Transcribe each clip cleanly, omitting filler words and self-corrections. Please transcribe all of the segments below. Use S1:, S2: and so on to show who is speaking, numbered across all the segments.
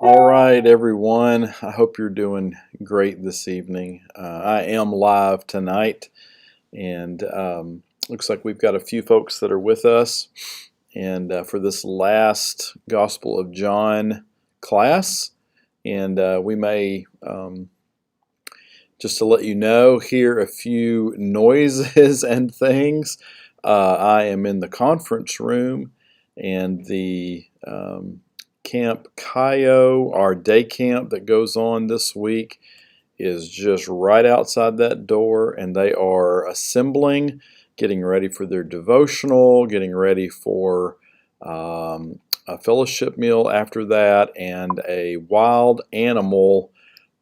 S1: All right, everyone. I hope you're doing great this evening. I am live tonight, and looks like we've got a few folks that are with us. And for this last Gospel of John class, and we may, just to let you know, hear a few noises and things. I am in the conference room, and the Camp Cayo, our day camp that goes on this week, is just right outside that door, and they are assembling, getting ready for their devotional, getting ready for a fellowship meal after that, and a wild animal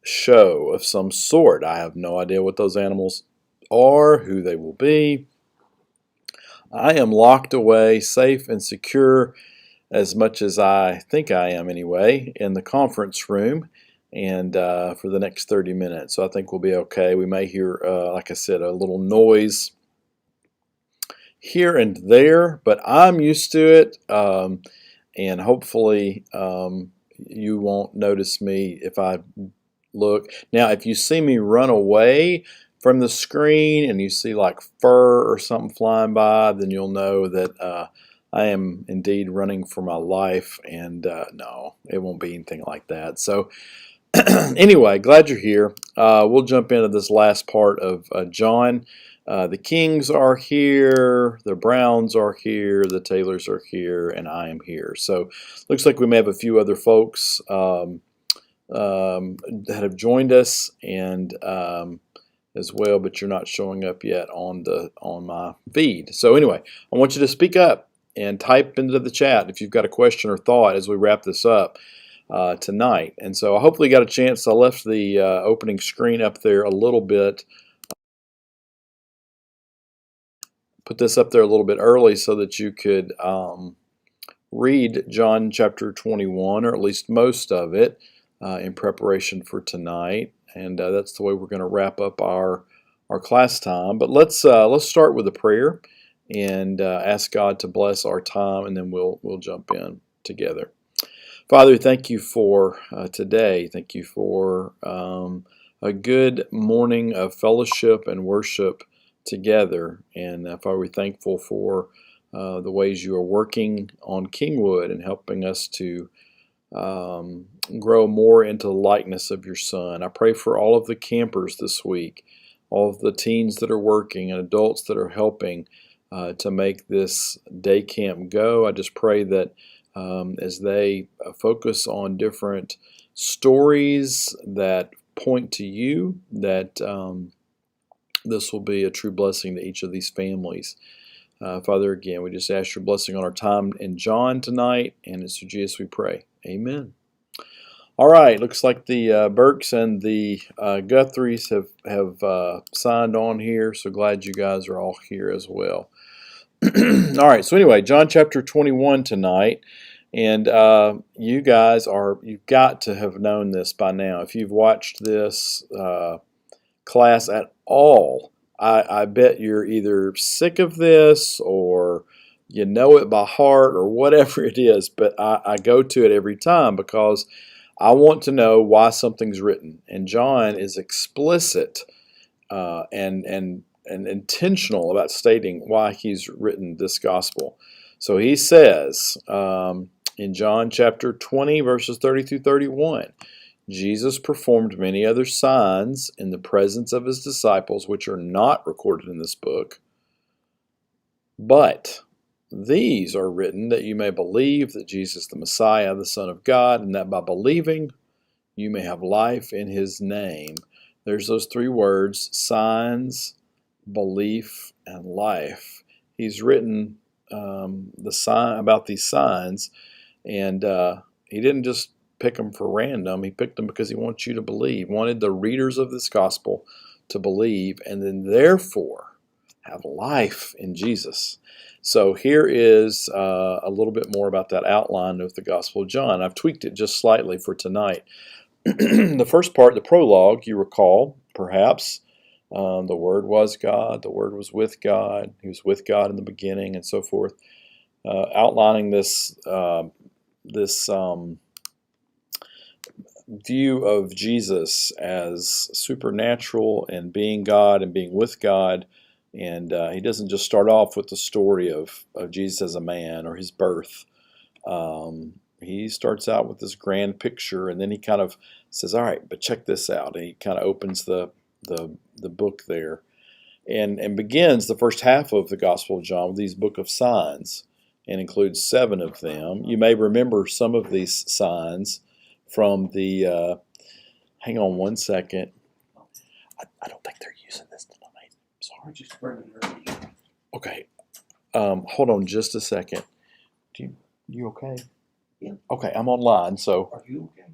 S1: show of some sort. I have no idea what those animals are, who they will be. I am locked away, safe and secure, as much as I think I am anyway, in the conference room, and for the next 30 minutes. So I think we'll be okay. We may hear, like I said, a little noise here and there, but I'm used to it, and hopefully you won't notice me if I look. Now, if you see me run away from the screen and you see like fur or something flying by, then you'll know that I am indeed running for my life, and no, it won't be anything like that. So anyway, glad you're here. We'll jump into this last part of John. The Kings are here, the Browns are here, the Taylors are here, and I am here. So looks like we may have a few other folks that have joined us, and as well, but you're not showing up yet on my feed. So anyway, I want you to speak up and type into the chat if you've got a question or thought as we wrap this up tonight. And so I hopefully got a chance. I left the opening screen up there a little bit. Put this up there a little bit early so that you could read John chapter 21, or at least most of it, in preparation for tonight. And that's the way we're going to wrap up our class time. But let's start with a prayer and ask God to bless our time, and then we'll jump in together. Father, thank you for today. Thank you for a good morning of fellowship and worship together. And Father, we're thankful for the ways you are working on Kingwood and helping us to grow more into the likeness of your Son. I pray for all of the campers this week, all of the teens that are working and adults that are helping to make this day camp go. I just pray that as they focus on different stories that point to you, that this will be a true blessing to each of these families. Father, again, we just ask your blessing on our time in John tonight, and it's through Jesus we pray. Amen. All right, looks like the Burks and the Guthries have signed on here, so glad you guys are all here as well. All right, so anyway, John chapter 21 tonight, and you guys you've got to have known this by now. If you've watched this class at all, I bet you're either sick of this or you know it by heart or whatever it is, but I go to it every time because I want to know why something's written. And John is explicit and intentional about stating why he's written this gospel. So he says in John chapter 20, verses 30 through 31, Jesus performed many other signs in the presence of his disciples, which are not recorded in this book. But these are written that you may believe that Jesus is the Messiah, the Son of God, and that by believing you may have life in his name. There's those three words: signs, belief, and life. He's written about these signs, and he didn't just pick them for random. He picked them because he wants you to believe, wanted the readers of this gospel to believe, and then therefore have life in Jesus. So here is a little bit more about that outline of the Gospel of John. I've tweaked it just slightly for tonight. The first part, the prologue, you recall, perhaps, the Word was God, the Word was with God, he was with God in the beginning, and so forth, outlining this view of Jesus as supernatural and being God and being with God. And he doesn't just start off with the story of Jesus as a man or his birth. He starts out with this grand picture, and then he kind of says, all right, but check this out. And he kind of opens the book there and begins the first half of the Gospel of John with these book of signs and includes 7 of them. You may remember some of these signs from the, hang on one second. I don't think they're using this tonight. Sorry.
S2: Just bring it early.
S1: Okay. Hold on just a second. You okay?
S2: Yeah.
S1: Okay, I'm online, so.
S2: Are you okay?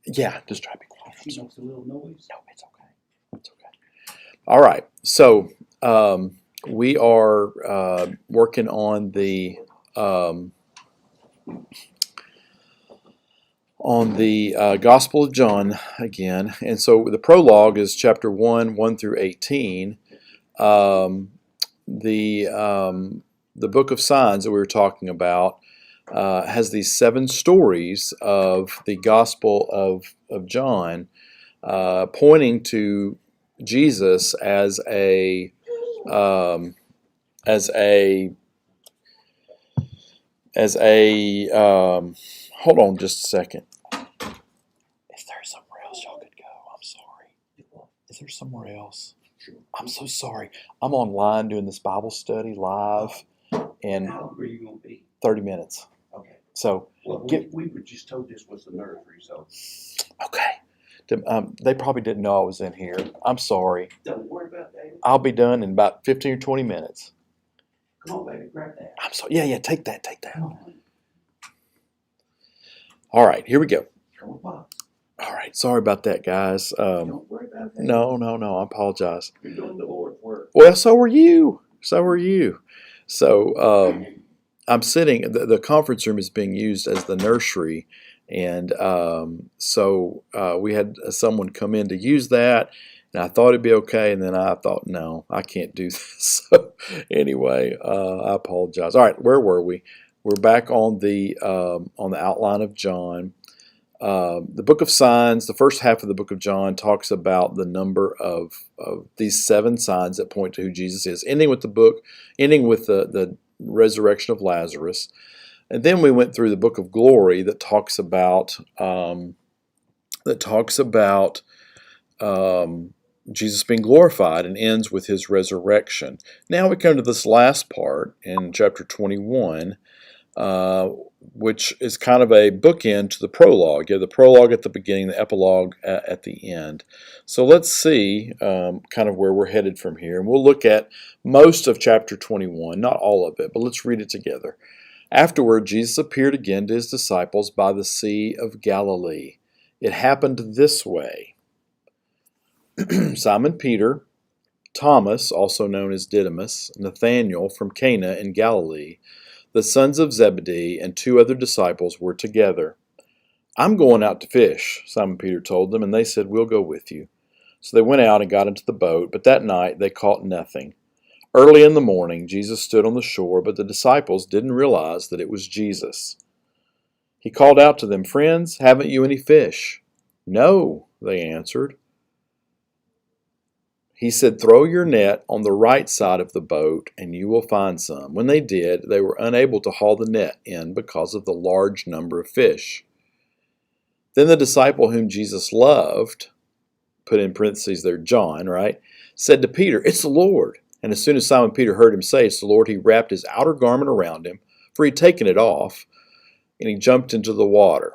S1: Yeah, just try to be quiet.
S2: She makes a little noise.
S1: No, it's okay. It's okay. All right. So we are working on the Gospel of John again, and so the prologue is chapter 1 through 18. The book of signs that we were talking about has these 7 stories of the Gospel of John, pointing to Jesus as a hold on just a second. Is there somewhere else y'all could go? I'm sorry. Is there somewhere else? I'm so sorry. I'm online doing this Bible study live, and
S2: How long are you going to be?
S1: 30 minutes.
S2: Okay.
S1: So
S2: Well, we were just told this was the nursery, so
S1: okay. They probably didn't know I was in here. I'm sorry.
S2: don't worry about that.
S1: I'll be done in about 15 or 20 minutes.
S2: Come on, baby, grab that.
S1: I'm sorry. Yeah, take that.
S2: Come on.
S1: All right, here we go.
S2: Come on, Bob.
S1: All right, sorry about that, guys.
S2: Don't worry about that.
S1: No, I apologize.
S2: You're doing the Lord's work.
S1: Well, so are you. So I'm sitting, the conference room is being used as the nursery, and so we had someone come in to use that, and I thought it'd be okay, and then I thought, no, I can't do this. So anyway, I apologize. All right, where were we? We're back on the outline of John. The book of signs, the first half of the book of John talks about the number of these 7 signs that point to who Jesus is, ending with the resurrection of Lazarus. And then we went through the book of glory that talks about Jesus being glorified and ends with his resurrection. Now we come to this last part in chapter 21, which is kind of a bookend to the prologue. You have the prologue at the beginning, the epilogue at the end. So let's see kind of where we're headed from here. And we'll look at most of chapter 21, not all of it, but let's read it together. Afterward, Jesus appeared again to his disciples by the Sea of Galilee. It happened this way. Simon Peter, Thomas, also known as Didymus, Nathanael from Cana in Galilee, the sons of Zebedee, and 2 other disciples were together. I'm going out to fish, Simon Peter told them, and they said, we'll go with you. So they went out and got into the boat, but that night they caught nothing. Early in the morning, Jesus stood on the shore, but the disciples didn't realize that it was Jesus. He called out to them, friends, haven't you any fish? No, they answered. He said, throw your net on the right side of the boat, and you will find some. When they did, they were unable to haul the net in because of the large number of fish. Then the disciple whom Jesus loved, put in parentheses there, John, right, said to Peter, it's the Lord. And as soon as Simon Peter heard him say it's the Lord, he wrapped his outer garment around him, for he'd taken it off, and he jumped into the water.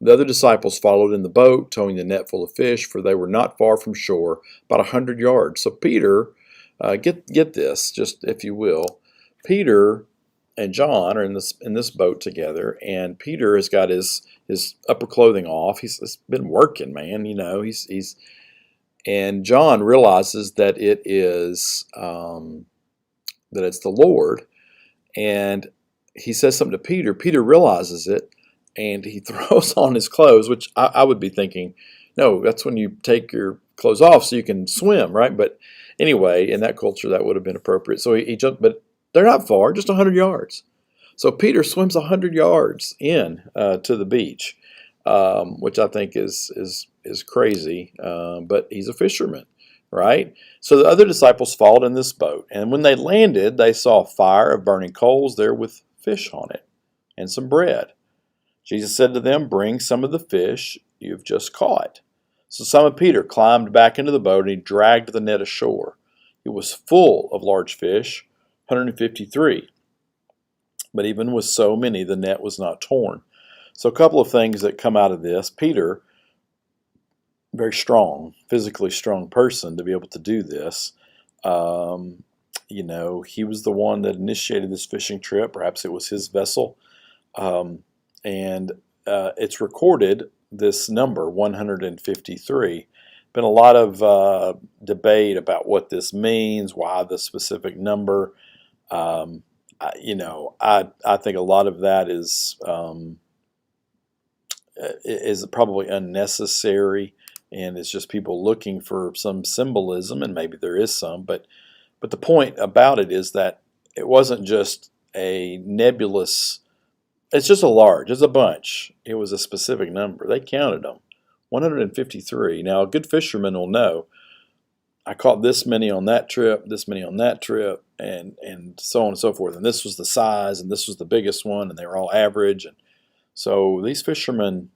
S1: The other disciples followed in the boat, towing the net full of fish, for they were not far from shore, about 100 yards. So Peter, get this, just if you will, Peter and John are in this boat together, and Peter has got his upper clothing off. He's been working, man. You know, and John realizes that it is that it's the Lord, and he says something to Peter. Peter realizes it, and he throws on his clothes, which I would be thinking, no, that's when you take your clothes off so you can swim, right? But anyway, in that culture, that would have been appropriate. So he jumped, but they're not far, just 100 yards. So Peter swims 100 yards in to the beach. which I think is crazy. But he's a fisherman, right? So the other disciples followed in this boat, and when they landed, they saw a fire of burning coals there with fish on it and some bread. Jesus said to them, "Bring some of the fish you've just caught." So Simon Peter climbed back into the boat and he dragged the net ashore. It was full of large fish, 153. But even with so many, the net was not torn. So a couple of things that come out of this. Peter, very strong, physically strong person to be able to do this. He was the one that initiated this fishing trip. Perhaps it was his vessel. And it's recorded, this number, 153. Been a lot of debate about what this means, why the specific number. I think a lot of that is probably unnecessary, and it's just people looking for some symbolism, and maybe there is some. But the point about it is that it wasn't just a nebulous. It's just it's a bunch. It was a specific number. They counted them, 153. Now, a good fisherman will know, I caught this many on that trip, this many on that trip, and so on and so forth. And this was the size, and this was the biggest one, and they were all average. And so these fishermen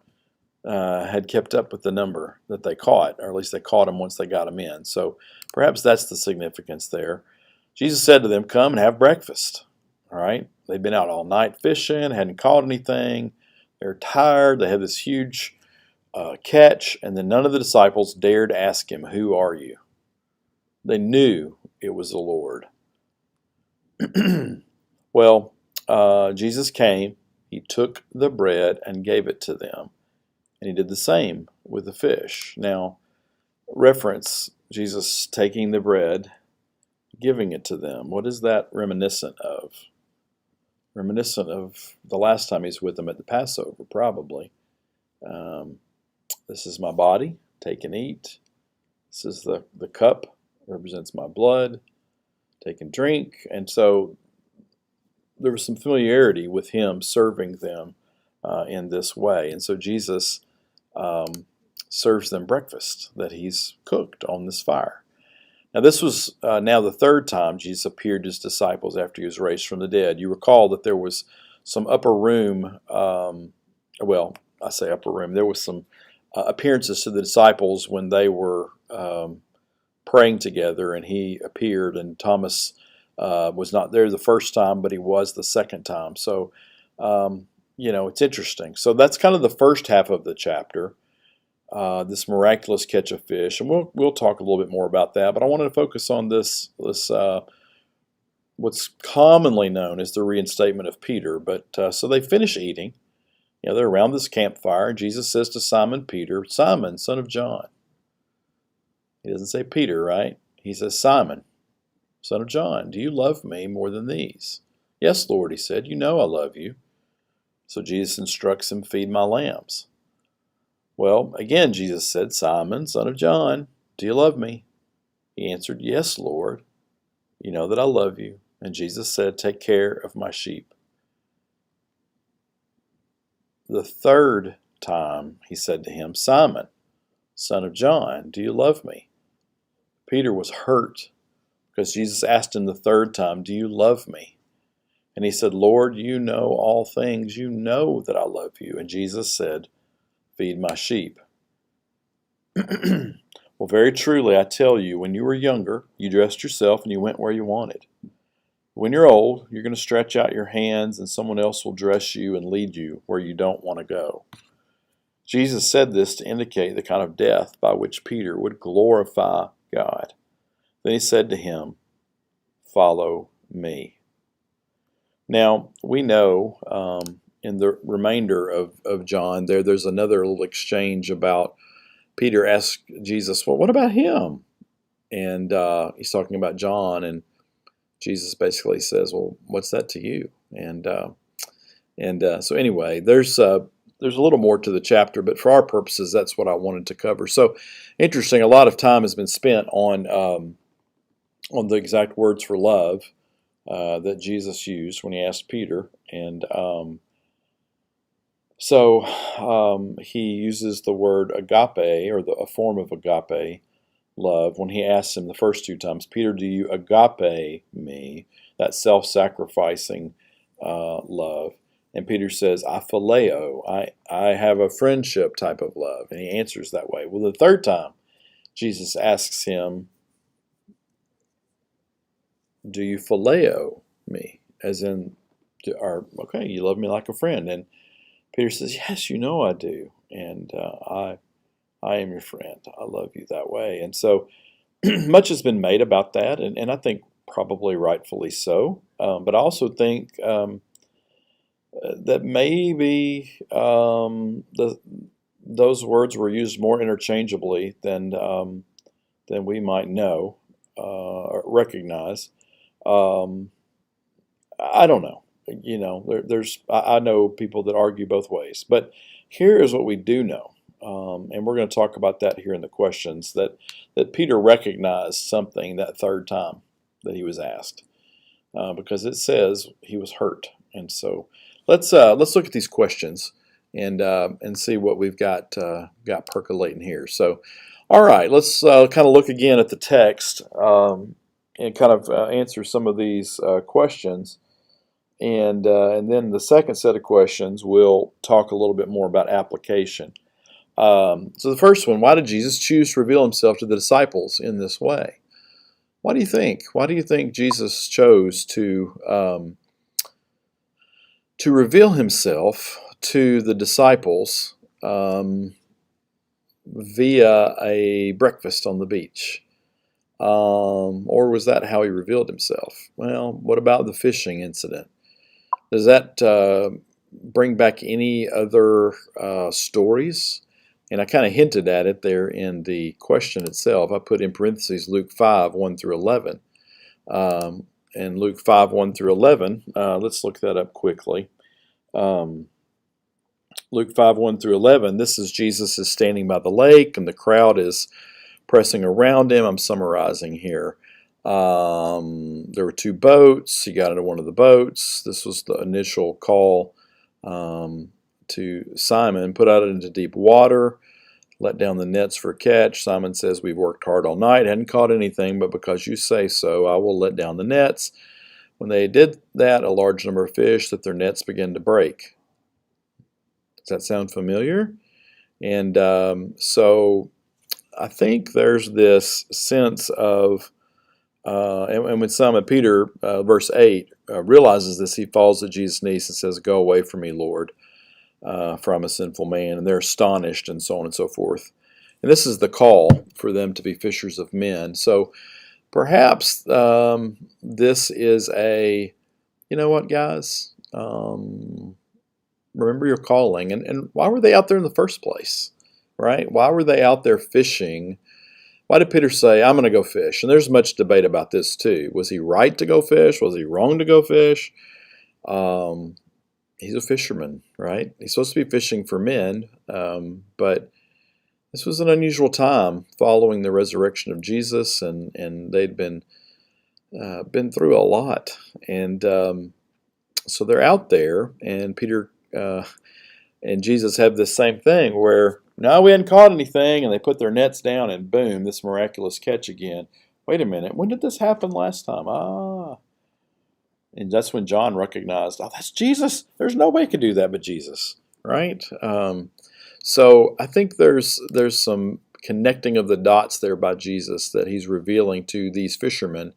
S1: had kept up with the number that they caught, or at least they caught them once they got them in. So perhaps that's the significance there. Jesus said to them, "Come and have breakfast." All right? They'd been out all night fishing, hadn't caught anything. They're tired. They had this huge catch, and then none of the disciples dared ask him, "Who are you?" They knew it was the Lord. Well, Jesus came. He took the bread and gave it to them. And he did the same with the fish. Now, reference Jesus taking the bread, giving it to them. What is that reminiscent of? Reminiscent of the last time he's with them at the Passover, probably. This is my body, take and eat. This is the cup, represents my blood, take and drink. And so there was some familiarity with him serving them in this way. And so Jesus serves them breakfast that he's cooked on this fire. Now, this was now the third time Jesus appeared to his disciples after he was raised from the dead. You recall that there was some upper room, I say upper room, there was some appearances to the disciples when they were praying together, and he appeared, and Thomas was not there the first time, but he was the second time. So, it's interesting. So that's kind of the first half of the chapter. This miraculous catch of fish, and we'll talk a little bit more about that. But I wanted to focus on this what's commonly known as the reinstatement of Peter. But so they finish eating. They're around this campfire, and Jesus says to Simon Peter, "Simon, son of John." He doesn't say Peter, right? He says, "Simon, son of John, do you love me more than these?" "Yes, Lord," he said. "You know I love you." So Jesus instructs him, "Feed my lambs." Well, again, Jesus said, "Simon, son of John, do you love me?" He answered, "Yes, Lord. You know that I love you." And Jesus said, "Take care of my sheep." The third time he said to him, "Simon, son of John, do you love me?" Peter was hurt because Jesus asked him the third time, "Do you love me?" And he said, "Lord, you know all things. You know that I love you." And Jesus said, "Feed my sheep." Well, very truly, I tell you, when you were younger, you dressed yourself and you went where you wanted. When you're old, you're going to stretch out your hands and someone else will dress you and lead you where you don't want to go. Jesus said this to indicate the kind of death by which Peter would glorify God. Then he said to him, "Follow me." Now, we know in the remainder of John, there's another little exchange about Peter asked Jesus, "Well, what about him?" And he's talking about John, and Jesus basically says, "Well, what's that to you?" And so anyway, there's a little more to the chapter, but for our purposes, that's what I wanted to cover. So interesting, a lot of time has been spent on the exact words for love that Jesus used when he asked Peter, and So he uses the word agape, or a form of agape love, when he asks him the first two times, Peter, do you agape me? That self-sacrificing love. And Peter says, I phileo. I have a friendship type of love. And he answers that way. Well, the third time, Jesus asks him, do you phileo me? As in, okay, you love me like a friend. And Peter says, yes, you know I do. And I am your friend. I love you that way. And so much has been made about that, and I think probably rightfully so. But I also think that maybe those words were used more interchangeably than we might know or recognize. I don't know. I know people that argue both ways, but here is what we do know. And we're going to talk about that here in the questions, that Peter recognized something that third time that he was asked, because it says he was hurt. And so let's look at these questions and see what we've got percolating here. So, all right, let's kind of look again at the text and kind of answer some of these questions. And then the second set of questions, we'll talk a little bit more about application. So the first one, why did Jesus choose to reveal himself to the disciples in this way? Why do you think? Why do you think Jesus chose to reveal himself to the disciples via a breakfast on the beach? Or was that how he revealed himself? Well, what about the fishing incident? Does that bring back any other stories? And I kind of hinted at it there in the question itself. I put in parentheses Luke 5, 1 through 11. And Luke 5, 1 through 11, let's look that up quickly. Luke 5, 1 through 11, this is Jesus is standing by the lake, and the crowd is pressing around him. I'm summarizing here. There were two boats. He got into one of the boats. This was the initial call to Simon, put out into deep water, let down the nets for a catch. Simon says, we've worked hard all night, hadn't caught anything, but because you say so, I will let down the nets. When they did that, a large number of fish, that their nets began to break. Does that sound familiar? And so I think there's this sense of, and when Simon Peter, verse 8, realizes this, he falls at Jesus' knees and says, go away from me, Lord, for I'm a sinful man. And they're astonished and so on and so forth. And this is the call for them to be fishers of men. So perhaps this is you know what, guys? Remember your calling. And why were they out there in the first place, right? Why were they out there fishing? Why did Peter say, I'm going to go fish? And there's much debate about this too. Was he right to go fish? Was he wrong to go fish? He's a fisherman, right? He's supposed to be fishing for men, but this was an unusual time following the resurrection of Jesus, and they'd been through a lot. And so they're out there, and Peter and Jesus have this same thing where, no, we hadn't caught anything, and they put their nets down, and boom, this miraculous catch again. Wait a minute, when did this happen last time? And that's when John recognized, oh, that's Jesus. There's no way he could do that but Jesus, right? So I think there's some connecting of the dots there by Jesus that he's revealing to these fishermen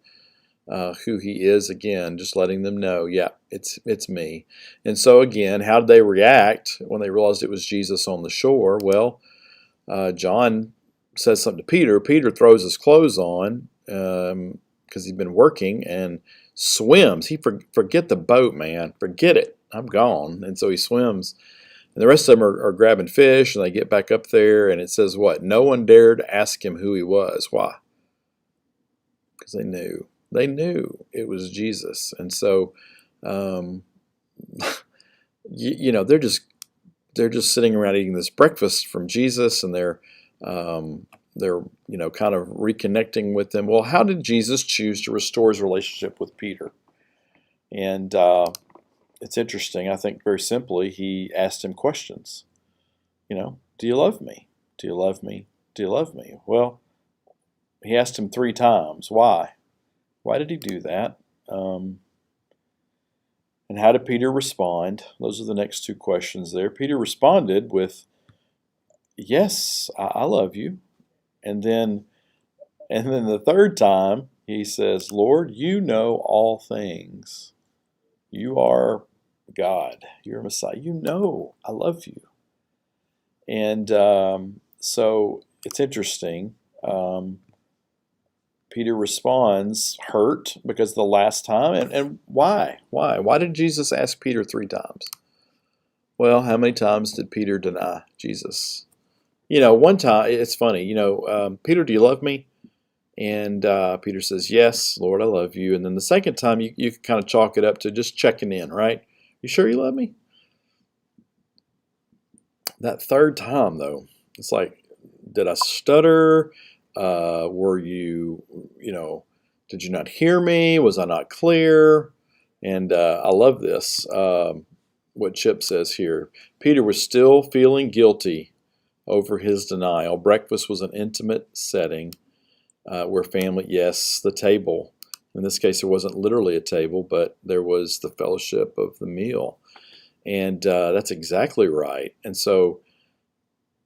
S1: who he is, again, just letting them know, yeah, it's me. And so again, how did they react when they realized it was Jesus on the shore? Well, John says something to Peter. Peter throws his clothes on because he's been working and swims. He forget the boat, man. Forget it. I'm gone. And so he swims. And the rest of them are grabbing fish, and they get back up there, and it says what? No one dared ask him who he was. Why? Because they knew. They knew it was Jesus. And so, they're just sitting around eating this breakfast from Jesus, and they're kind of reconnecting with them. Well, how did Jesus choose to restore his relationship with Peter? And it's interesting. I think very simply, he asked him questions. Do you love me? Do you love me? Do you love me? Well, he asked him 3 times. Why? Why did he do that? And how did Peter respond? Those are the next 2 questions there. Peter responded with, yes, I love you. And then the 3rd time, he says, Lord, you know all things. You are God. You're Messiah. You know I love you. And so it's interesting. Peter responds hurt because the last time. And why? Why? Why did Jesus ask Peter 3 times? Well, how many times did Peter deny Jesus? One time, it's funny, Peter, do you love me? And Peter says, yes, Lord, I love you. And then the second time, you can kind of chalk it up to just checking in, right? You sure you love me? That 3rd time, though, it's like, did I stutter? Were you, did you not hear me? Was I not clear? And I love this, what Chip says here. Peter was still feeling guilty over his denial. Breakfast was an intimate setting where family, yes, the table. In this case, there wasn't literally a table, but there was the fellowship of the meal. And that's exactly right. And so,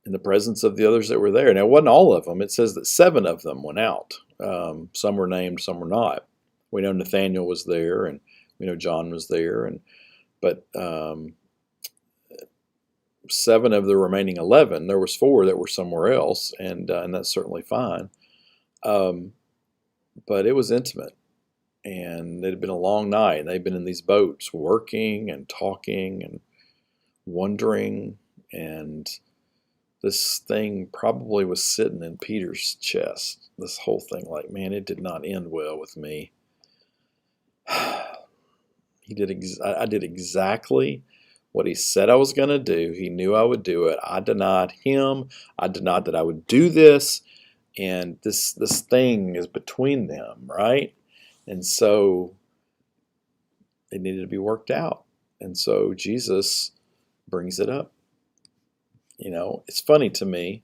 S1: in the presence of the others that were there, now it wasn't all of them. It says that 7 of them went out. Some were named, some were not. We know Nathaniel was there, and we know John was there, but 7 of the remaining 11, there was 4 that were somewhere else, and that's certainly fine. But it was intimate, and it had been a long night, and they'd been in these boats working and talking and wondering, and this thing probably was sitting in Peter's chest, this whole thing, like, man, it did not end well with me. I did exactly what he said I was going to do. He knew I would do it. I denied him. I denied that I would do this. And this thing is between them, right? And so it needed to be worked out. And so Jesus brings it up. It's funny to me.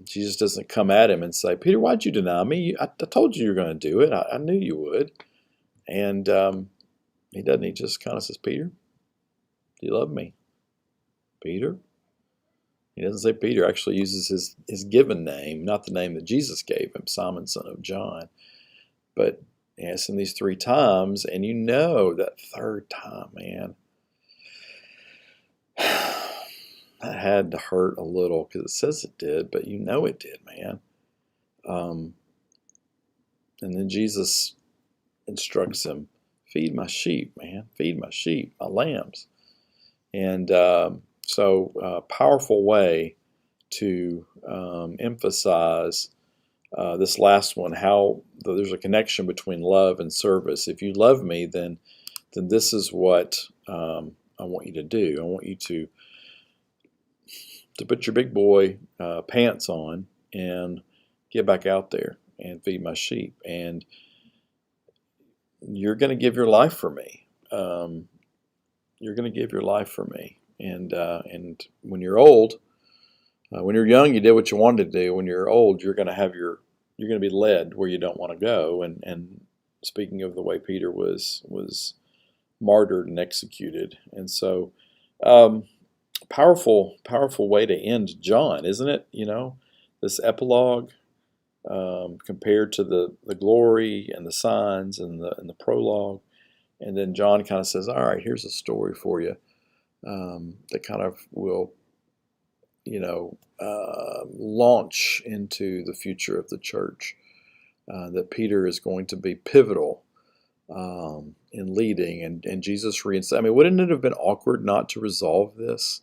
S1: Jesus doesn't come at him and say, Peter, why'd you deny me? I told you were going to do it. I knew you would. And he doesn't. He just kind of says, Peter, do you love me? Peter? He doesn't say Peter. Actually uses his given name, not the name that Jesus gave him, Simon, son of John. But he asks him these 3 times, and that 3rd time, man, that had to hurt a little because it says it did, but it did, man. And then Jesus instructs him, feed my sheep, man. Feed my sheep, my lambs. And so powerful way to emphasize this last one, how there's a connection between love and service. If you love me, then this is what I want you to do. I want you to put your big boy pants on and get back out there and feed my sheep. And you're going to give your life for me. You're going to give your life for me. And when you're old, when you're young, you did what you wanted to do. When you're old, you're going to be led where you don't want to go. And speaking of the way Peter was martyred and executed, and so powerful way to end John, isn't it? This epilogue compared to the glory and the signs and the prologue, and then John kind of says, "All right, here's a story for you that kind of will." Launch into the future of the church, that Peter is going to be pivotal in leading, and Jesus reinstated. I mean, wouldn't it have been awkward not to resolve this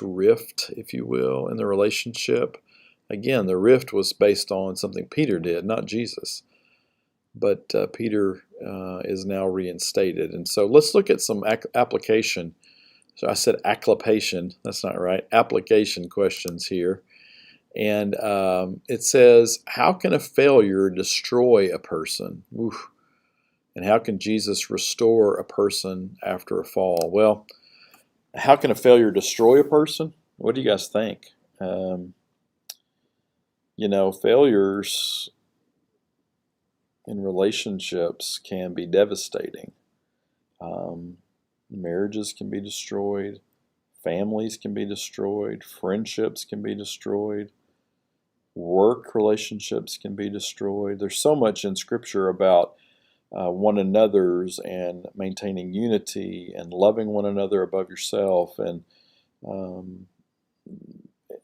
S1: rift, if you will, in the relationship? Again, the rift was based on something Peter did, not Jesus. But Peter is now reinstated. And so let's look at some application. So I said acclapation. That's not right. Application questions here. And it says, how can a failure destroy a person? Oof. And how can Jesus restore a person after a fall? Well, how can a failure destroy a person? What do you guys think? Failures in relationships can be devastating. Marriages can be destroyed. Families can be destroyed. Friendships can be destroyed. Work relationships can be destroyed. There's so much in Scripture about one another's and maintaining unity and loving one another above yourself, and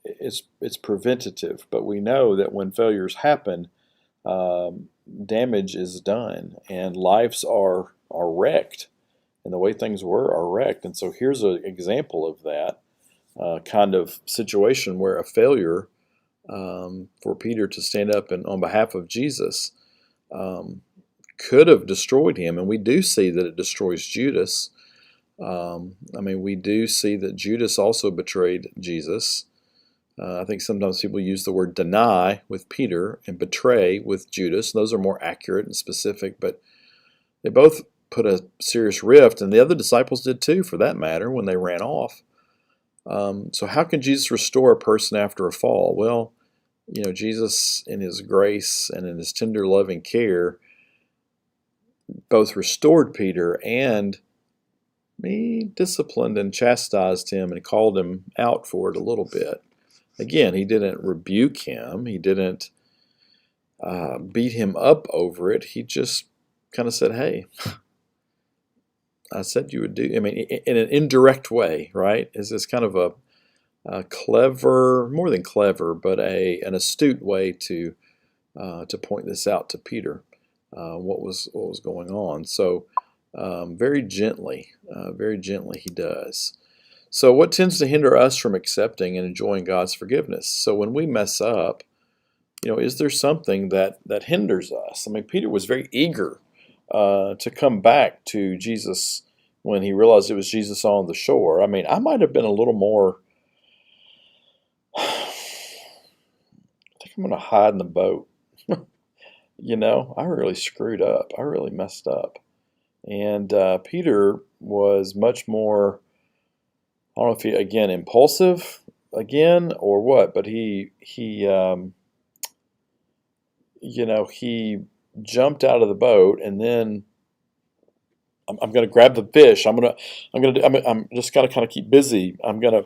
S1: it's preventative. But we know that when failures happen, damage is done, and lives are wrecked, and the way things were are wrecked. And so here's an example of that kind of situation where a failure for Peter to stand up and on behalf of Jesus could have destroyed him. And we do see that it destroys Judas. We do see that Judas also betrayed Jesus. I think sometimes people use the word deny with Peter and betray with Judas. Those are more accurate and specific, but they both put a serious rift, and the other disciples did too, for that matter, when they ran off. So how can Jesus restore a person after a fall? Well, Jesus, in his grace and in his tender, loving care, both restored Peter and he disciplined and chastised him and called him out for it a little bit. Again, he didn't rebuke him. He didn't beat him up over it. He just kind of said, hey, I said you would do. In an indirect way, right? Is this kind of a clever, more than clever, but an astute way to point this out to Peter, what was going on. So very gently he does. So what tends to hinder us from accepting and enjoying God's forgiveness? So when we mess up, is there something that hinders us? Peter was very eager to come back to Jesus when he realized it was Jesus on the shore. I might have been a little more, I think I'm going to hide in the boat. I really screwed up. I really messed up. And Peter was much more, I don't know if he, again, impulsive again or what, but he jumped out of the boat, and then I'm going to grab the fish. I'm just got to kind of keep busy. I'm going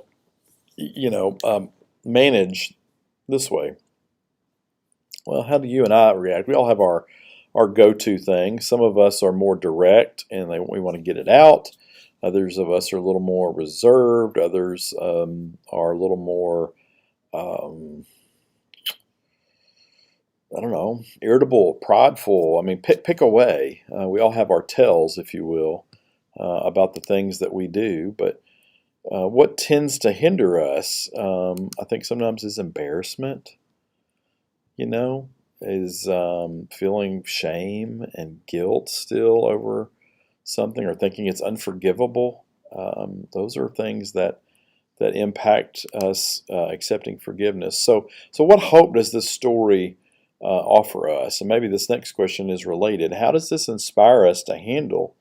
S1: to, manage this way. Well, how do you and I react? We all have our go-to thing. Some of us are more direct, and we want to get it out. Others of us are a little more reserved. Others are a little more, irritable, prideful. Pick away. We all have our tells, if you will, about the things that we do. But what tends to hinder us, I think sometimes is embarrassment, is feeling shame and guilt still over something, or thinking it's unforgivable. Those are things that impact us accepting forgiveness. So what hope does this story offer us? And maybe this next question is related. How does this inspire us to handle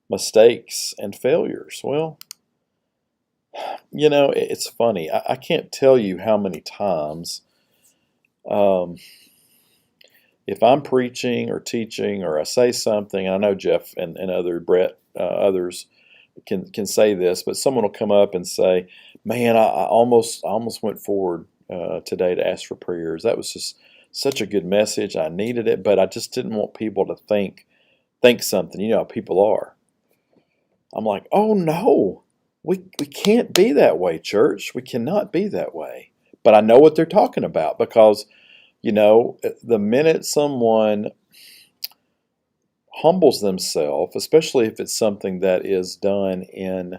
S1: mistakes and failures? Well, it's funny. I can't tell you how many times, if I'm preaching or teaching or I say something, and I know Jeff and others can say this, but someone will come up and say, "Man, I almost went forward today to ask for prayers. That was just such a good message. I needed it, but I just didn't want people to think something. You know how people are." I'm like, "Oh no, we can't be that way, church. We cannot be that way." But I know what they're talking about, because the minute someone humbles themselves, especially if it's something that is done in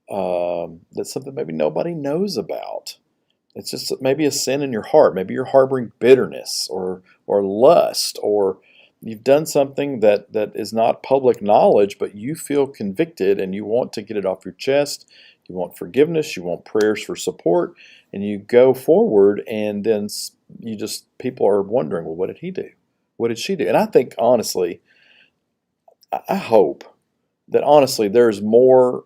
S1: that's something maybe nobody knows about. It's just maybe a sin in your heart. Maybe you're harboring bitterness or lust, or you've done something that is not public knowledge, but you feel convicted and you want to get it off your chest. You want forgiveness. You want prayers for support, and you go forward, and then people are wondering, well, what did he do? What did she do? And I think, honestly, I hope that honestly there's more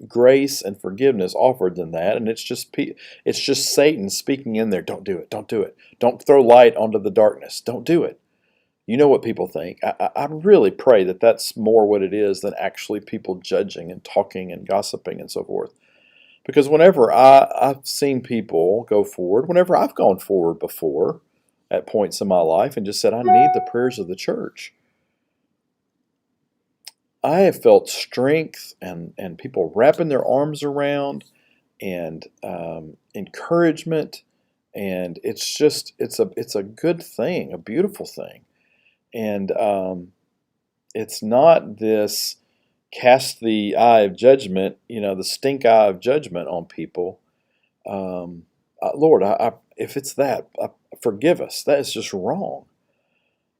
S1: grace and forgiveness offered than that, and it's just Satan speaking in there. Don't do it. Don't do it. Don't throw light onto the darkness. Don't do it. You know what people think. I really pray that that's more what it is than actually people judging and talking and gossiping and so forth. Because whenever I've seen people go forward, whenever I've gone forward before at points in my life and just said, I need the prayers of the church, I have felt strength and people wrapping their arms around and encouragement. And it's a good thing, a beautiful thing. And it's not this cast the eye of judgment, the stink eye of judgment on people. Lord, if it's that, forgive us. That is just wrong.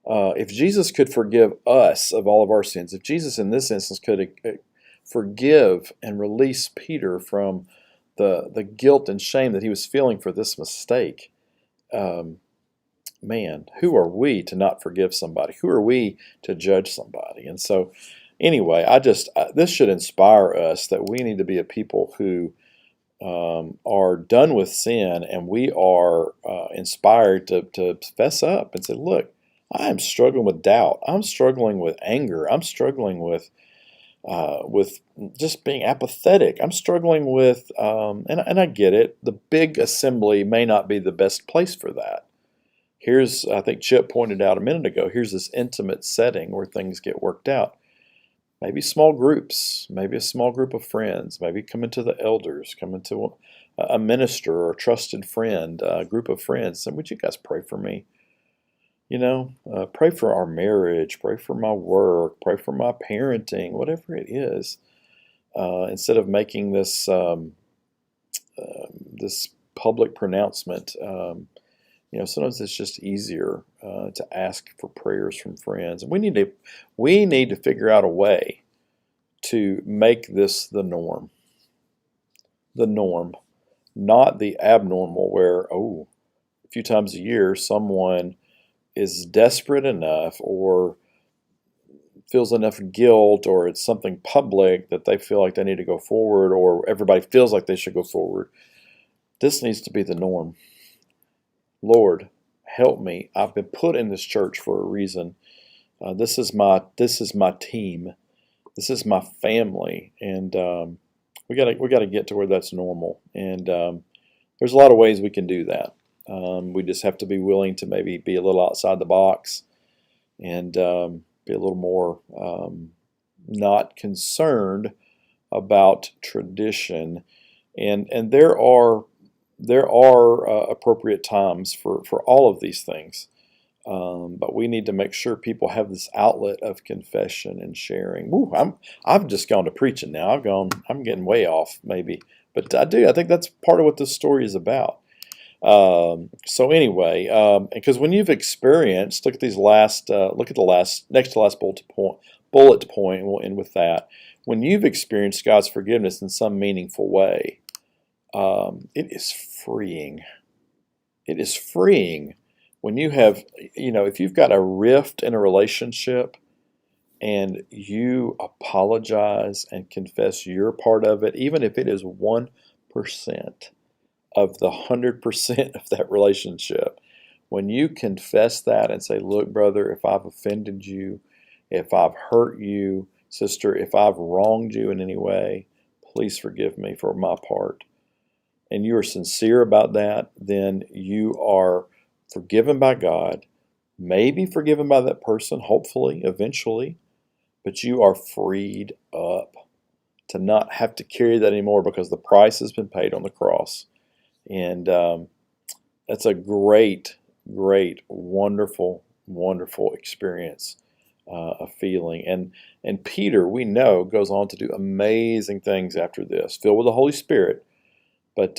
S1: If Jesus could forgive us of all of our sins, if Jesus in this instance could forgive and release Peter from the guilt and shame that he was feeling for this mistake, man, who are we to not forgive somebody? Who are we to judge somebody? And so, anyway, this should inspire us that we need to be a people who are done with sin, and we are inspired to fess up and say, look, I am struggling with doubt. I'm struggling with anger. I'm struggling with just being apathetic. I'm struggling with, and I get it, the big assembly may not be the best place for that. I think Chip pointed out a minute ago, here's this intimate setting where things get worked out. Maybe small groups, maybe a small group of friends, maybe come into the elders, come into a minister or a trusted friend, a group of friends. And would you guys pray for me? Pray for our marriage, pray for my work, pray for my parenting, whatever it is. Instead of making this this public pronouncement, sometimes it's just easier to ask for prayers from friends. And we need to figure out a way to make this the norm. The norm, not the abnormal where, a few times a year someone is desperate enough or feels enough guilt, or it's something public that they feel like they need to go forward, or everybody feels like they should go forward. This needs to be the norm. Lord, help me. I've been put in this church for a reason. This is my team. This is my family, and we gotta get to where that's normal. And there's a lot of ways we can do that. We just have to be willing to maybe be a little outside the box and be a little more not concerned about tradition. And there are appropriate times for all of these things. But we need to make sure people have this outlet of confession and sharing. I've just gone to preaching now. I'm getting way off maybe, but I think that's part of what this story is about. So anyway, because when you've experienced, look at the last next to last bullet point, and we'll end with that. When you've experienced God's forgiveness in some meaningful way, it is freeing. It is freeing when you have, if you've got a rift in a relationship and you apologize and confess your part of it, even if it is 1% of the 100% of that relationship, when you confess that and say, look, brother, if I've offended you, if I've hurt you, sister, if I've wronged you in any way, please forgive me for my part. And you are sincere about that, then you are forgiven by God, maybe forgiven by that person, hopefully, eventually, but you are freed up to not have to carry that anymore because the price has been paid on the cross. And that's a great, great, wonderful, wonderful experience, a feeling. And Peter, we know, goes on to do amazing things after this, filled with the Holy Spirit, but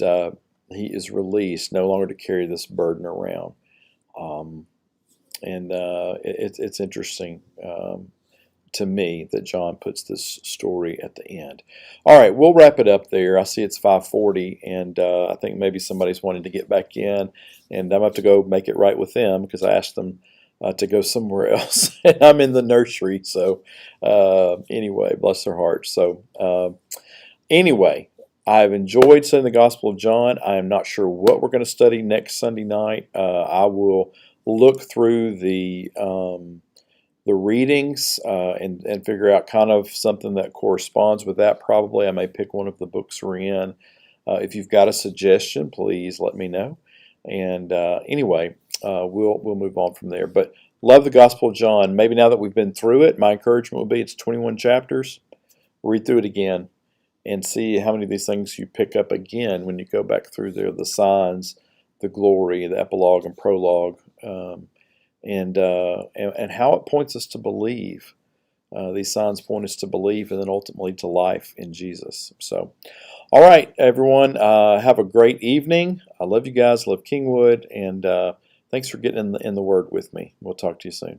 S1: he is released, no longer to carry this burden around. It's interesting to me that John puts this story at the end. All right, we'll wrap it up there. I see it's 5:40, and I think maybe somebody's wanting to get back in, and I'm going to have to go make it right with them because I asked them to go somewhere else. And I'm in the nursery. So anyway, bless their hearts. So anyway, I've enjoyed studying the Gospel of John. I am not sure what we're going to study next Sunday night. I will look through the readings and figure out kind of something that corresponds with that. Probably I may pick one of the books we're in. If you've got a suggestion, please let me know. And anyway, we'll move on from there. But love the Gospel of John. Maybe now that we've been through it, my encouragement would be it's 21 chapters. Read through it again and see how many of these things you pick up again when you go back through there. The signs, the glory, the epilogue and prologue, and how it points us to believe. These signs point us to believe and then ultimately to life in Jesus. So, all right, everyone, have a great evening. I love you guys, love Kingwood, and thanks for getting in the Word with me. We'll talk to you soon.